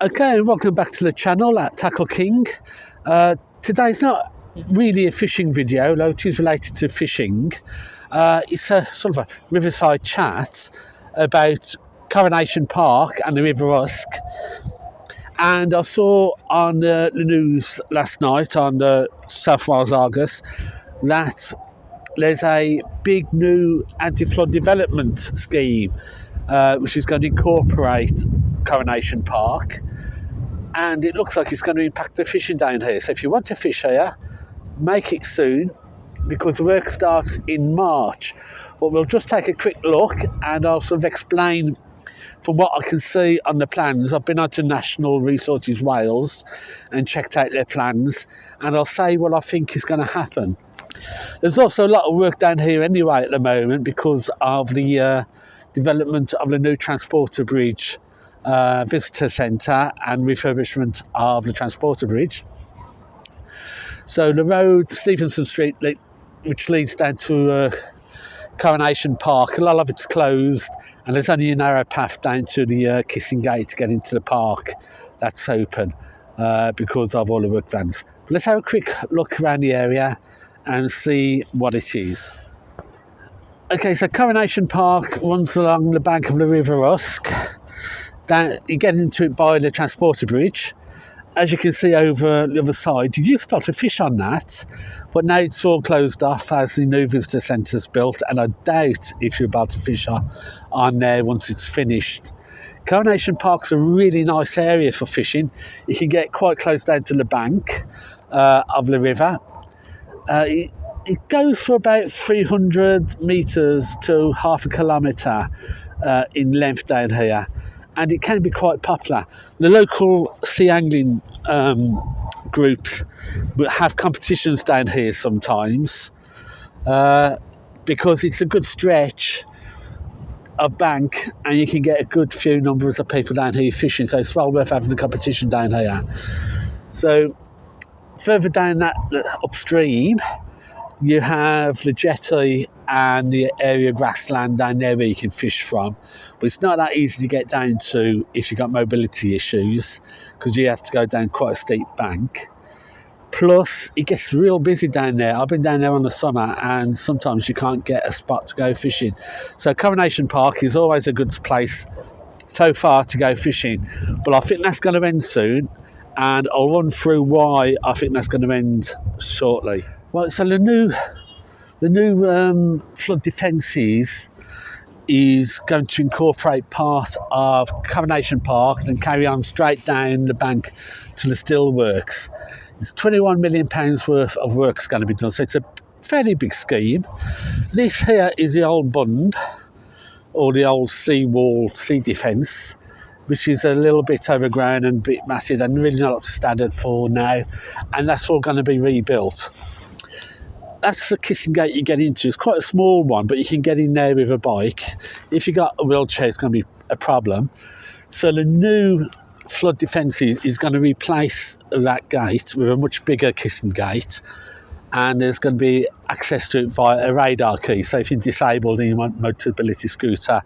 Okay, welcome back to the channel at Tackle King. Today's not really a fishing video, though it is related to fishing. It's a sort of a Riverside chat about Coronation Park and the River Usk. And I saw on the news last night on the South Wales Argus that there's a big new anti-flood development scheme which is going to incorporate Coronation Park, and it looks like it's going to impact the fishing down here. So if you want to fish here, make it soon, because the work starts in March. But we'll just take a quick look and I'll sort of explain from what I can see on the plans. I've been onto National Resources Wales and checked out their plans, and I'll say what I think is going to happen. There's also a lot of work down here anyway at the moment because of the development of the new transporter bridge, visitor centre, and refurbishment of the transporter bridge. So the road, Stevenson Street, which leads down to Coronation Park, a lot of it's closed, and there's only a narrow path down to the Kissing Gate to get into the park that's open because of all the work vans. But let's have a quick look around the area and see what it is. Okay, so Coronation Park runs along the bank of the River Usk. You get into it by the transporter bridge. As you can see over the other side, you used to be able to fish on that, but now it's all closed off as the new visitor centre's built, and I doubt if you're about to fish on there once it's finished. Coronation Park's a really nice area for fishing. You can get quite close down to the bank of the river. It goes for about 300 metres to half a kilometre in length down here, and it can be quite popular. The local sea angling groups will have competitions down here sometimes because it's a good stretch of bank and you can get a good few numbers of people down here fishing, so it's well worth having a competition down here. So further down that upstream, you have the jetty and the area grassland down there where you can fish from, but it's not that easy to get down to if you've got mobility issues, because you have to go down quite a steep bank. Plus it gets real busy down there. I've been down there on the summer and sometimes you can't get a spot to go fishing. So Coronation Park is always a good place so far to go fishing, but I think that's going to end soon, and I'll run through why I think that's going to end shortly. Well, so the new flood defences is going to incorporate part of Coronation Park and carry on straight down the bank to the Stillworks. It's £21 million worth of work's going to be done, so it's a fairly big scheme. This here is the old bund, or the old seawall, sea defence, which is a little bit overgrown and a bit massive and really not up to standard for now, and that's all going to be rebuilt. That's the Kissing Gate you get into. It's quite a small one, but you can get in there with a bike. If you've got a wheelchair, it's going to be a problem. So the new flood defence is going to replace that gate with a much bigger Kissing Gate, and there's going to be access to it via a radar key. So if you're disabled and you want a mobility scooter,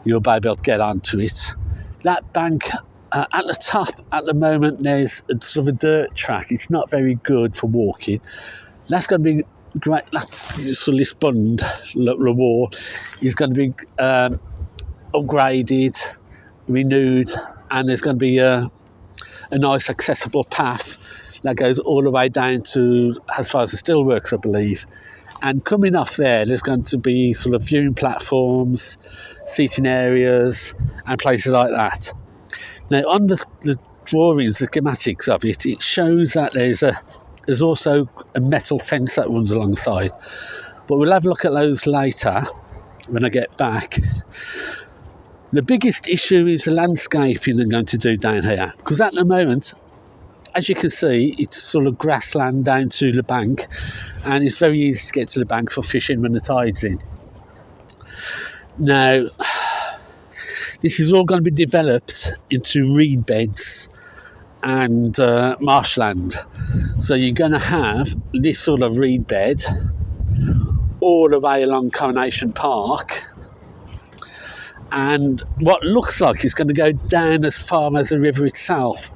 you'll be able to get onto it. That bank at the top at the moment, there's a sort of a dirt track. It's not very good for walking. That's going to be great. That's so this bund, the wall, is going to be upgraded, renewed, and there's going to be a nice accessible path that goes all the way down to as far as the Stillworks, I believe. And coming off there's going to be sort of viewing platforms, seating areas, and places like that. Now, on the drawings, the schematics of it, it shows that there's also a metal fence that runs alongside. But we'll have a look at those later when I get back. The biggest issue is the landscaping they're going to do down here, because at the moment, as you can see, it's sort of grassland down to the bank, and it's very easy to get to the bank for fishing when the tide's in. Now, this is all going to be developed into reedbeds and marshland. So you're going to have this sort of reedbed all the way along Coronation Park, and what looks like it's going to go down as far as the river itself.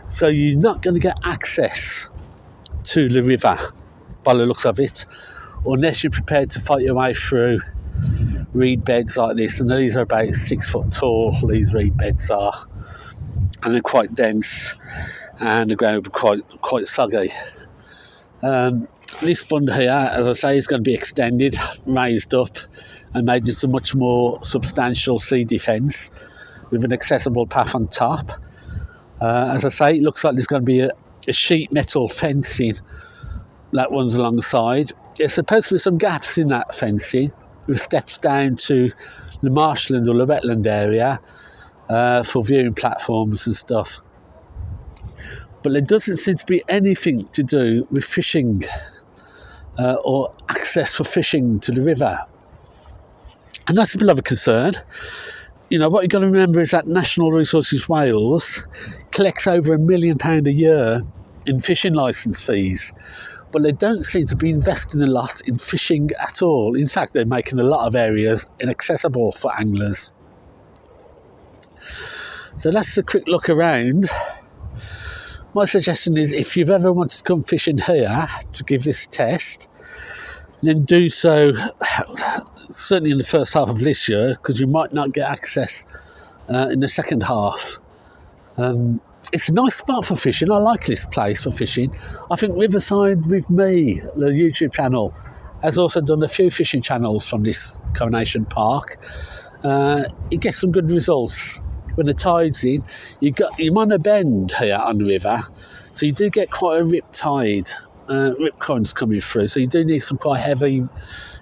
So you're not going to get access to the river by the looks of it, unless you're prepared to fight your way through reed beds like this. And these are about 6 foot tall, these reed beds are, and they're quite dense, and the ground will be quite soggy. This bund here, as I say, is going to be extended, raised up, and made into a much more substantial sea defence with an accessible path on top. As I say, it looks like there's going to be a sheet metal fencing that runs alongside. There's supposed to be some gaps in that fencing with steps down to the marshland or the wetland area for viewing platforms and stuff. But there doesn't seem to be anything to do with fishing or access for fishing to the river. And that's a bit of a concern. You know, what you've got to remember is that National Resources Wales collects over £1 million a year in fishing licence fees, but they don't seem to be investing a lot in fishing at all. In fact, they're making a lot of areas inaccessible for anglers. So that's a quick look around. My suggestion is, if you've ever wanted to come fishing here to give this a test, then do so certainly in the first half of this year, because you might not get access in the second half. It's a nice spot for fishing. I like this place for fishing. I think Riverside with Me, the YouTube channel, has also done a few fishing channels from this Coronation Park. It gets some good results. When the tide's in, you're on a bend here on the river, so you do get quite a rip tide, rip currents coming through, so you do need some quite heavy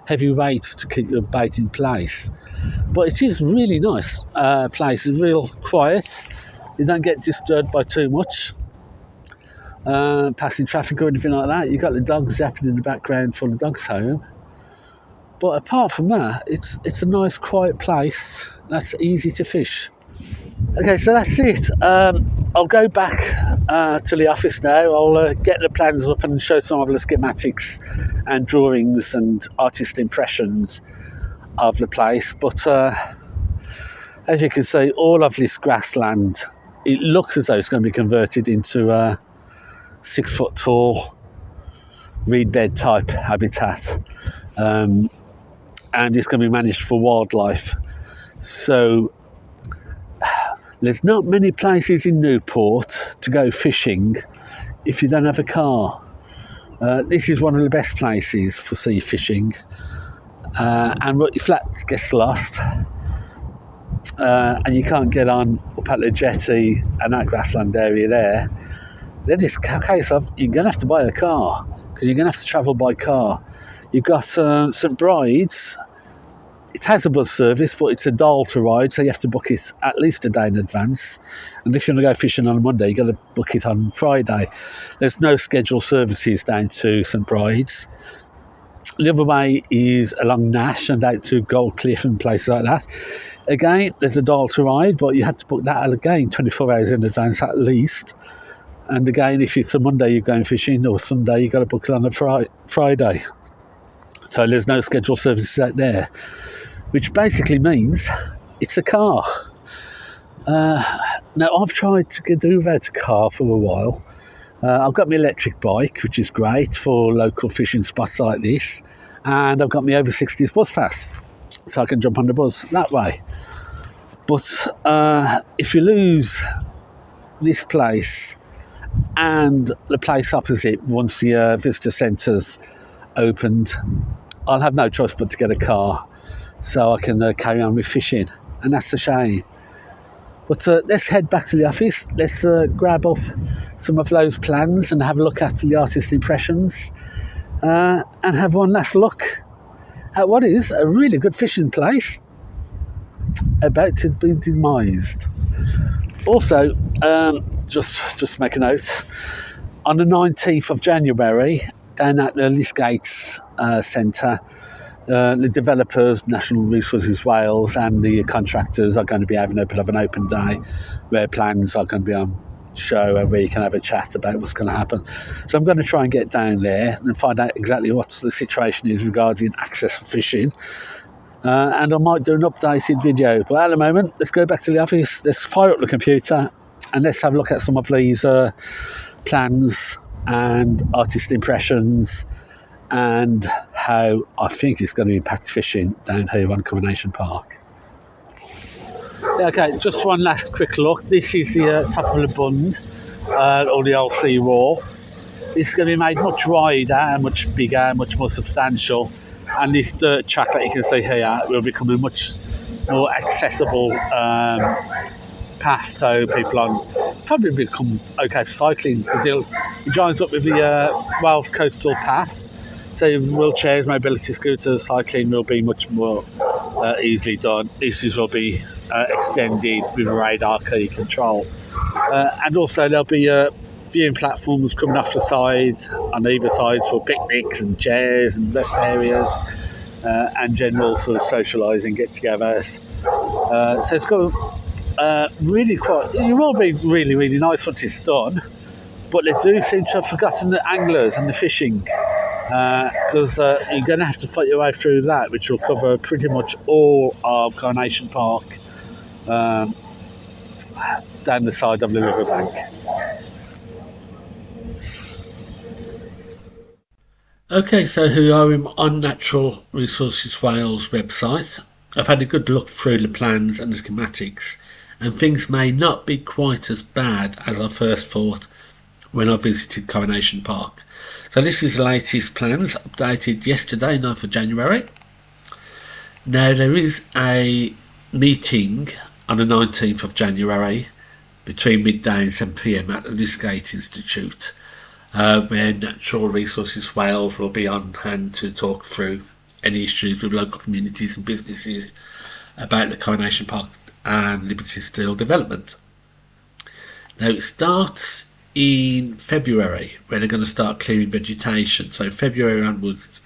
weights to keep the bait in place. But it is really nice place. It's real quiet. You don't get disturbed by too much passing traffic or anything like that. You've got the dogs yapping in the background for the dogs home. But apart from that, it's a nice quiet place that's easy to fish. Okay, so that's it. I'll go back to the office now. I'll get the plans up and show some of the schematics and drawings and artist impressions of the place. But as you can see, all of this grassland, it looks as though it's going to be converted into a 6 foot tall reed bed type habitat, and it's going to be managed for wildlife. So there's not many places in Newport to go fishing if you don't have a car. This is one of the best places for sea fishing. And if that gets lost and you can't get on up at the jetty and that grassland area there, then it's a case of you're going to have to buy a car, because you're going to have to travel by car. You've got St Bride's. It has a bus service, but it's a dial to ride, so you have to book it at least a day in advance. And if you want to go fishing on a Monday, you've got to book it on Friday. There's no scheduled services down to St Bride's. The other way is along Nash and out to Gold Cliff and places like that. Again, there's a dial to ride, but you have to book that again 24 hours in advance at least. And again, if it's a Monday you're going fishing, or Sunday, you've got to book it on a Friday. So there's no scheduled services out there, which basically means it's a car. Now, I've tried to do without a car for a while. I've got my electric bike, which is great for local fishing spots like this, and I've got my over 60s bus pass, so I can jump on the bus that way. But if you lose this place and the place opposite once the visitor centre's opened, I'll have no choice but to get a car so I can carry on with fishing, and that's a shame. But let's head back to the office. Let's grab up some of those plans and have a look at the artist impressions, and have one last look at what is a really good fishing place about to be demised. Also, just make a note, on the 19th of January, down at the Lisgates Centre, the developers, National Resources Wales, and the contractors are going to be having a bit of an open day where plans are going to be on show and where you can have a chat about what's going to happen. So I'm going to try and get down there and find out exactly what the situation is regarding access for fishing. and I might do an updated video. But at the moment, let's go back to the office, let's fire up the computer, and let's have a look at some of these plans and artist impressions and how I think it's going to impact fishing down here on Coronation Park. Yeah, okay, just one last quick look. This is the top of the bund, or the old sea wall. This is going to be made much wider and much bigger, much more substantial. And this dirt track that you can see here will become a much more accessible path, so people on probably become okay for cycling, because it joins up with the Welsh coastal path. So wheelchairs, mobility scooters, cycling will be much more easily done. This will be extended with radar key control. And also there'll be viewing platforms coming off the side on either sides for picnics and chairs and rest areas and general sort of socialising get-togethers. So it's got really quite. It will be really, really nice once it's done. But they do seem to have forgotten the anglers and the fishing, because you're going to have to fight your way through that, which will cover pretty much all of Coronation Park down the side of the riverbank. Okay, so here I am on Natural Resources Wales website. I've had a good look through the plans and the schematics, and things may not be quite as bad as I first thought when I visited Coronation Park. So this is the latest plans, updated yesterday, 9th of January. Now there is a meeting on the 19th of January between midday and 7 p.m. at the Lisgate Institute, where Natural Resources Wales will be on hand to talk through any issues with local communities and businesses about the Coronation Park and Liberty Steel development. Now it starts in February, when they're going to start clearing vegetation. So February onwards,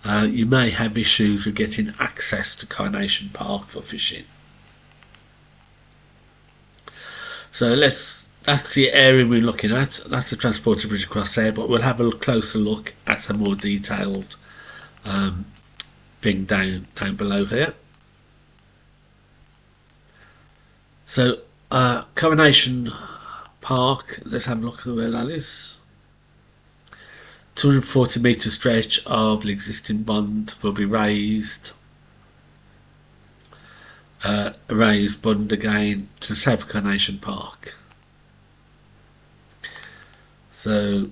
you may have issues with getting access to Coronation Park for fishing. So that's the area we're looking at. That's the transporter bridge across there, but we'll have a closer look at a more detailed thing down below here. So Coronation Park, let's have a look at where that is. 240 metre stretch of the existing bund will be raised. A raised bund again to the south of Coronation Park. So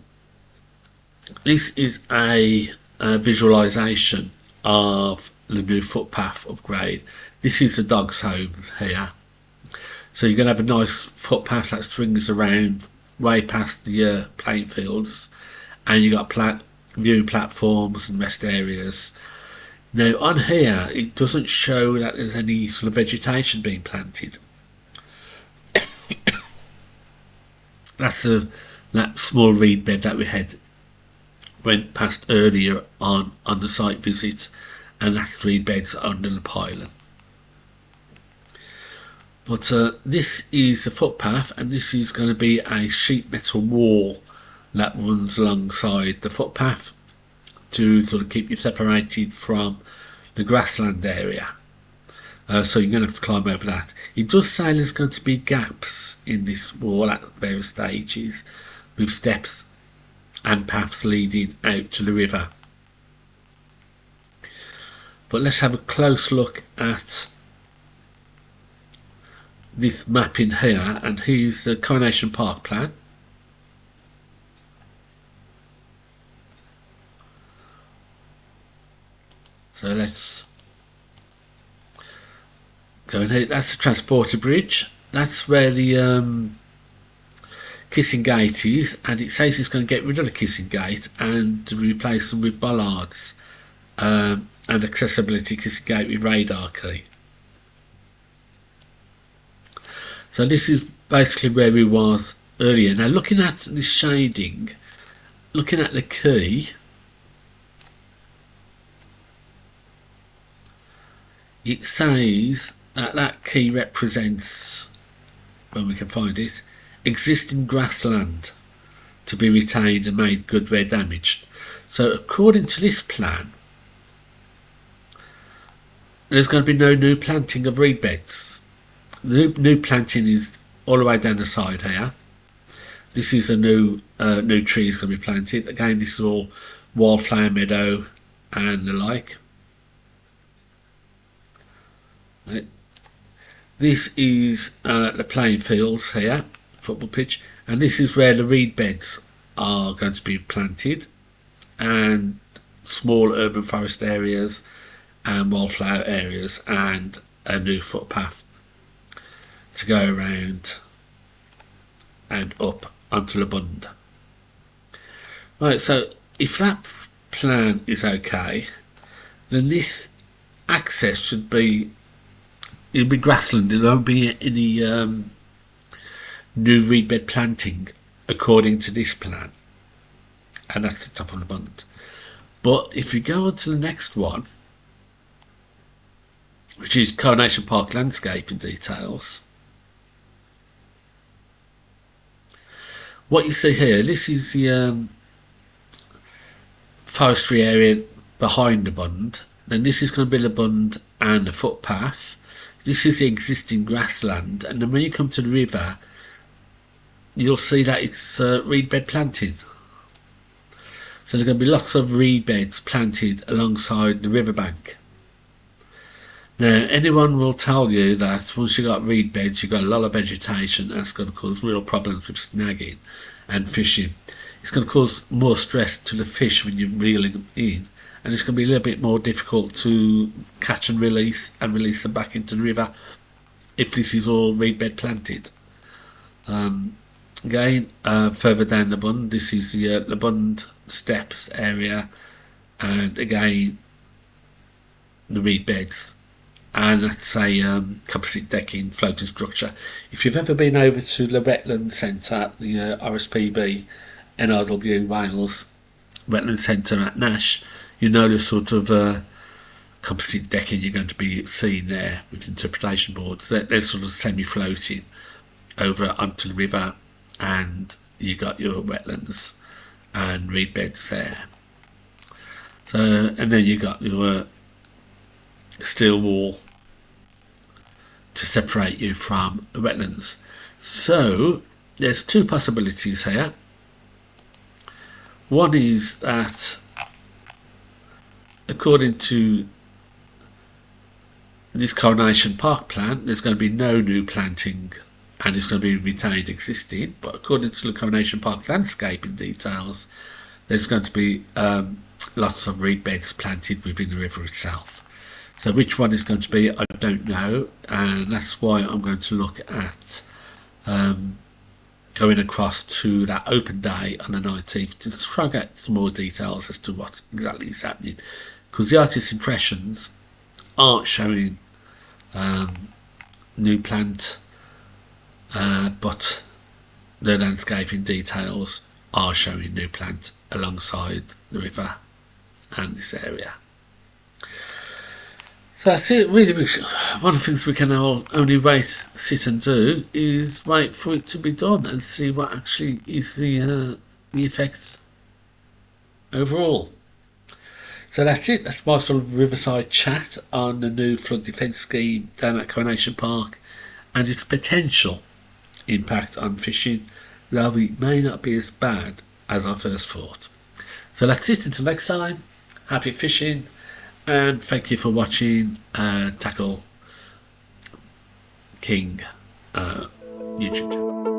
this is a visualisation of the new footpath upgrade. This is the dog's home here. So you're going to have a nice footpath that swings around way past the playing fields, and you've got viewing platforms and rest areas. Now on here it doesn't show that there's any sort of vegetation being planted. That's that small reed bed that we went past earlier on the site visit, and that's reed beds under the pylon. But this is a footpath, and this is going to be a sheet metal wall that runs alongside the footpath to sort of keep you separated from the grassland area. So you're going to have to climb over that. It does say there's going to be gaps in this wall at various stages, with steps and paths leading out to the river. But let's have a close look at this map in here, and here's the Coronation Park plan. So let's go in here. That's the transporter bridge. That's where the kissing gate is, and it says it's going to get rid of the kissing gate and replace them with bollards and accessibility kissing gate with radar key. So this is basically where we was earlier. Now looking at the shading, looking at the key, it says that key represents, when we can find it, existing grassland to be retained and made good where damaged. So according to this plan, there's going to be no new planting of reed beds. The new planting is all the way down the side here. This is a new tree is going to be planted. Again, this is all wildflower meadow and the like. Right. This is the playing fields here, football pitch, and this is where the reed beds are going to be planted, and small urban forest areas and wildflower areas, and a new footpath to go around and up onto the bund. Right, so if that plan is okay, then this access should be, it'll be grassland. There won't be any new reed bed planting according to this plan, and that's the top of the bund. But if you go on to the next one, which is Coronation Park Landscape in details, what you see here, this is the forestry area behind the bund. Then this is going to be the bund and the footpath. This is the existing grassland, and then when you come to the river, you'll see that it's reed bed planting. So there's going to be lots of reed beds planted alongside the riverbank. Now, anyone will tell you that once you've got reed beds, you've got a lot of vegetation. That's going to cause real problems with snagging and fishing. It's going to cause more stress to the fish when you're reeling them in, and it's going to be a little bit more difficult to catch and release them back into the river if this is all reed bed planted. Again, further down the bund, this is the bund steps area, and again the reed beds. And that's a composite decking floating structure. If you've ever been over to the Wetland Centre, the RSPB NRW Wales Wetland Centre at Nash, you know the sort of composite decking you're going to be seeing there with interpretation boards. They're sort of semi-floating over onto the river, and you got your wetlands and reed beds there. So, and then you got your steel wall to separate you from the wetlands. So there's two possibilities here. One is that according to this Coronation Park plan, there's going to be no new planting and it's going to be retained existing, but according to the Coronation Park Landscape in details, there's going to be lots of reed beds planted within the river itself. So which one is going to be, I don't know, and that's why I'm going to look at going across to that open day on the 19th to try and get some more details as to what exactly is happening, because the artist's impressions aren't showing new plant, but the landscaping details are showing new plant alongside the river and this area. So that's it, really. One of the things we can only sit and do is wait for it to be done and see what actually is the effects overall. So that's it. That's my sort of Riverside chat on the new flood defence scheme down at Coronation Park and its potential impact on fishing, though it may not be as bad as I first thought. So that's it. Until next time, happy fishing. And thank you for watching Tackle King YouTube channel.